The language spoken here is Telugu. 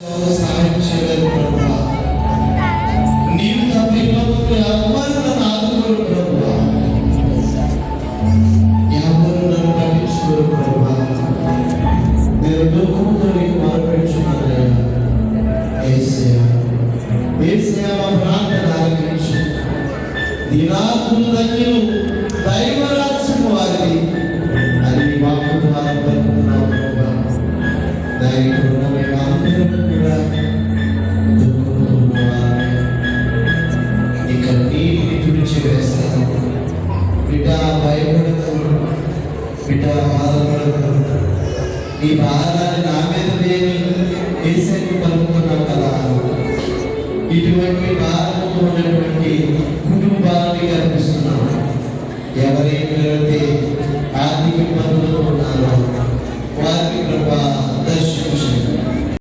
సహాయం చేయలేదు ప్రభువా. నీవు తప్ప లోకంలో ఎవ్వరు నన్ను ఆదుకోరు ప్రభువా. ఎవరు నన్ను పట్టించుకోరు ప్రభువా. నేను దుఃఖంతో నీకు మొరపెట్టుచున్నానయ్యా. యేసయ్యా, యేసయ్యా, మా ప్రార్థన ఆలకించు. దినాత్ములు ధన్యులు, దైవరాజ్యం వారిది అని నీ వాక్కు ద్వారా పలుకుతున్నావు ప్రభువా. దయతో మేమందరం కూడా దుఃఖంతో ఉన్నవారమే. నీ కన్నీటిని తుడిచివేస్తాను. బిడ్డ భయపడదు, బిడ్డ బాధపడదు. నీ భారాన్ని నా మీద లేని యేసయ్యకు పలుకుతున్నావు కదా. ఇటువంటి భారంతో ఉన్నటువంటి కుటుంబాన్ని కనిపిస్తున్నాను. ఎవరైతే ఆర్థిక ఇబ్బందులు